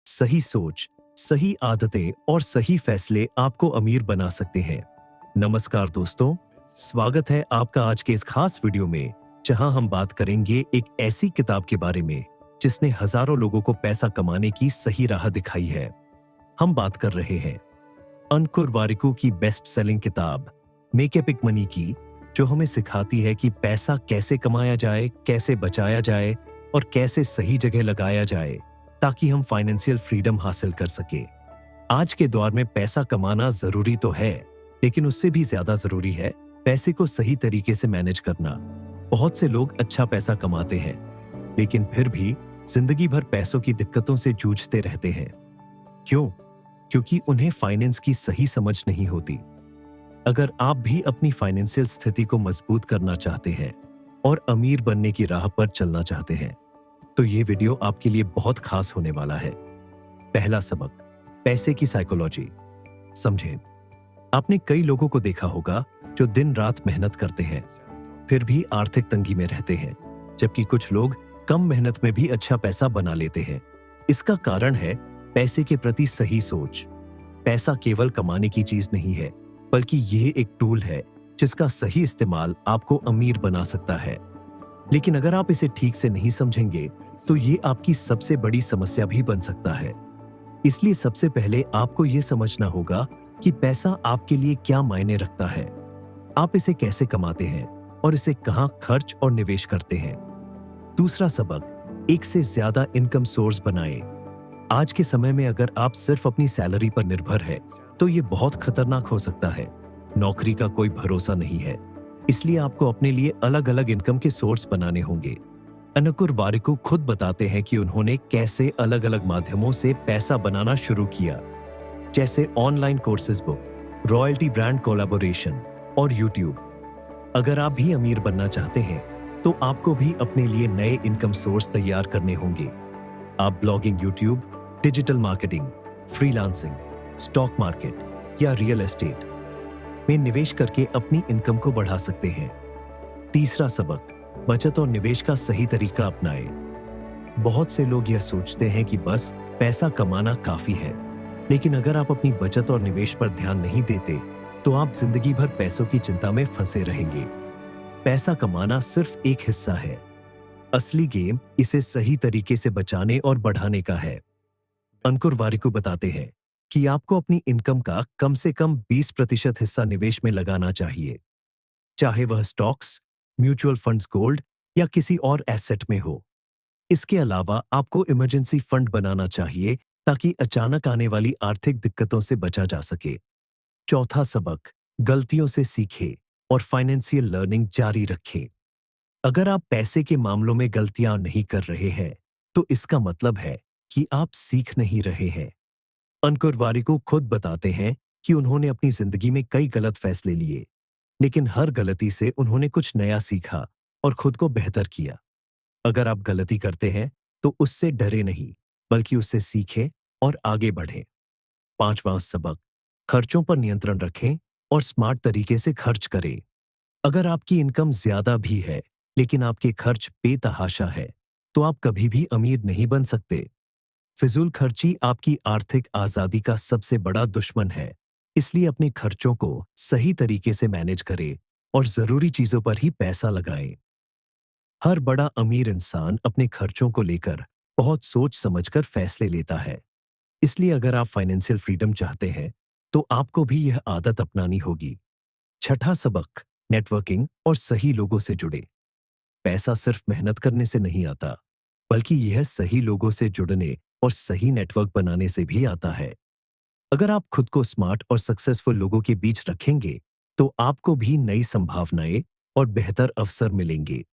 सही सोच, सही आदतें और सही फैसले आपको अमीर बना सकते हैं। नमस्कार दोस्तों, स्वागत है आपका आज के इस खास वीडियो में, जहां हम बात करेंगे एक ऐसी किताब के बारे में जिसने हजारों लोगों को पैसा कमाने की सही राह दिखाई है। हम बात कर रहे हैं अंकुर वारिकू की बेस्ट सेलिंग किताब मेक एपिक मनी की, जो हमें सिखाती है कि पैसा कैसे कमाया जाए, कैसे बचाया जाए और कैसे सही जगह लगाया जाए ताकि हम फाइनेंशियल फ्रीडम हासिल कर सके। आज के दौर में पैसा कमाना जरूरी तो है, लेकिन उससे भी ज्यादा जरूरी है पैसे को सही तरीके से मैनेज करना। बहुत से लोग अच्छा पैसा कमाते हैं, लेकिन फिर भी जिंदगी भर पैसों की दिक्कतों से जूझते रहते हैं। क्यों? क्योंकि उन्हें फाइनेंस की सही समझ नहीं होती। अगर आप भी अपनी फाइनेंशियल स्थिति को मजबूत करना चाहते हैं और अमीर बनने की राह पर चलना चाहते हैं, तो ये वीडियो आपके लिए बहुत खास होने वाला है। पहला सबक, पैसे की साइकोलॉजी। समझें, आपने कई लोगों को देखा होगा जो दिन रात मेहनत करते हैं, फिर भी आर्थिक तंगी में रहते हैं, जबकि कुछ लोग कम मेहनत में भी अच्छा पैसा बना लेते हैं। इसका कारण है पैसे के प्रति सही सोच। पैसा केवल कमाने की चीज नहीं है, बल्कि यह एक टूल है जिसका सही इस्तेमाल आपको अमीर बना सकता है। लेकिन अगर आप इसे ठीक से नहीं समझेंगे, तो ये आपकी सबसे बड़ी समस्या भी बन सकता है। इसलिए सबसे पहले आपको यह समझना होगा कि पैसा आपके लिए क्या मायने रखता है, आप इसे कैसे कमाते हैं और इसे कहां खर्च और निवेश करते हैं। दूसरा सबक, एक से ज्यादा इनकम सोर्स बनाएं। आज के समय में अगर आप सिर्फ अपनी सैलरी पर निर्भर है, तो ये बहुत खतरनाक हो सकता है। नौकरी का कोई भरोसा नहीं है, इसलिए आपको अपने लिए अलग अलग इनकम के सोर्स बनाने होंगे। अंकुर वारिकू खुद बताते हैं कि उन्होंने कैसे अलग अलग माध्यमों से पैसा बनाना शुरू किया, जैसे online courses book, royalty brand collaboration और यूट्यूब। अगर आप भी अमीर बनना चाहते हैं, तो आपको भी अपने लिए नए इनकम सोर्स तैयार करने होंगे। आप blogging, YouTube, digital marketing, freelancing, stock market या रियल एस्टेट में निवेश करके अपनी इनकम को बढ़ा सकते हैं। तीसरा सबक, बचत और निवेश का सही तरीका अपनाएं। बहुत से लोग यह सोचते हैं कि बस पैसा कमाना काफी है, लेकिन अगर आप अपनी बचत और निवेश पर ध्यान नहीं देते, तो आप जिंदगी भर पैसों की चिंता में फंसे रहेंगे। पैसा कमाना सिर्फ एक हिस्सा है, असली गेम इसे सही तरीके से बचाने और बढ़ाने का है। अंकुर वारिकू बताते हैं कि आपको अपनी इनकम का कम से कम 20% हिस्सा निवेश में लगाना चाहिए, चाहे वह स्टॉक्स, म्यूचुअल फंड्स, गोल्ड या किसी और एसेट में हो। इसके अलावा आपको इमरजेंसी फंड बनाना चाहिए ताकि अचानक आने वाली आर्थिक दिक्कतों से बचा जा सके। चौथा सबक, गलतियों से सीखें और फाइनेंशियल लर्निंग जारी रखें। अगर आप पैसे के मामलों में गलतियां नहीं कर रहे हैं, तो इसका मतलब है कि आप सीख नहीं रहे हैं। अंकुर वारिकू खुद बताते हैं कि उन्होंने अपनी जिंदगी में कई गलत फैसले लिए, लेकिन हर गलती से उन्होंने कुछ नया सीखा और खुद को बेहतर किया। अगर आप गलती करते हैं, तो उससे डरे नहीं, बल्कि उससे सीखें और आगे बढ़ें। पांचवां सबक, खर्चों पर नियंत्रण रखें और स्मार्ट तरीके से खर्च करें। अगर आपकी इनकम ज्यादा भी है, लेकिन आपके खर्च बेतहाशा है, तो आप कभी भी अमीर नहीं बन सकते। फिजूल खर्ची आपकी आर्थिक आजादी का सबसे बड़ा दुश्मन है। इसलिए अपने खर्चों को सही तरीके से मैनेज करें और जरूरी चीजों पर ही पैसा लगाएं। हर बड़ा अमीर इंसान अपने खर्चों को लेकर बहुत सोच समझकर फैसले लेता है। इसलिए अगर आप फाइनेंशियल फ्रीडम चाहते हैं, तो आपको भी यह आदत अपनानी होगी। छठा सबक, नेटवर्किंग और सही लोगों से जुड़े। पैसा सिर्फ मेहनत करने से नहीं आता, बल्कि यह सही लोगों से जुड़ने और सही नेटवर्क बनाने से भी आता है। अगर आप खुद को स्मार्ट और सक्सेसफुल लोगों के बीच रखेंगे, तो आपको भी नई संभावनाएं और बेहतर अवसर मिलेंगे।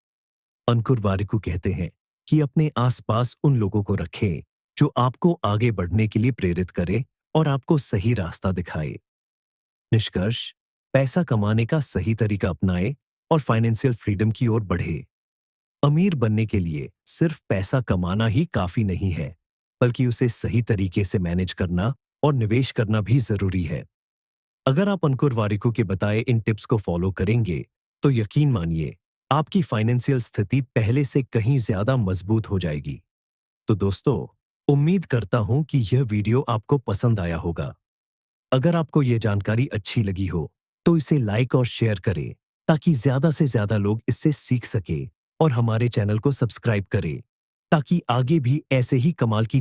अंकुर वारिकू कहते हैं कि अपने आसपास उन लोगों को रखें जो आपको आगे बढ़ने के लिए प्रेरित करें और आपको सही रास्ता दिखाए। निष्कर्ष, पैसा कमाने का सही तरीका अपनाएं और फाइनेंशियल फ्रीडम की ओर बढ़े। अमीर बनने के लिए सिर्फ पैसा कमाना ही काफी नहीं है, बल्कि उसे सही तरीके से मैनेज करना और निवेश करना भी जरूरी है। अगर आप अंकुर वारिकू के बताए इन टिप्स को फॉलो करेंगे, तो यकीन मानिए आपकी फाइनेंशियल स्थिति पहले से कहीं ज्यादा मजबूत हो जाएगी। तो दोस्तों, उम्मीद करता हूं कि यह वीडियो आपको पसंद आया होगा। अगर आपको यह जानकारी अच्छी लगी हो, तो इसे लाइक और शेयर करें, ताकि ज्यादा से ज्यादा लोग इससे सीख सके और हमारे चैनल को सब्सक्राइब करें, ताकि आगे भी ऐसे ही कमाल की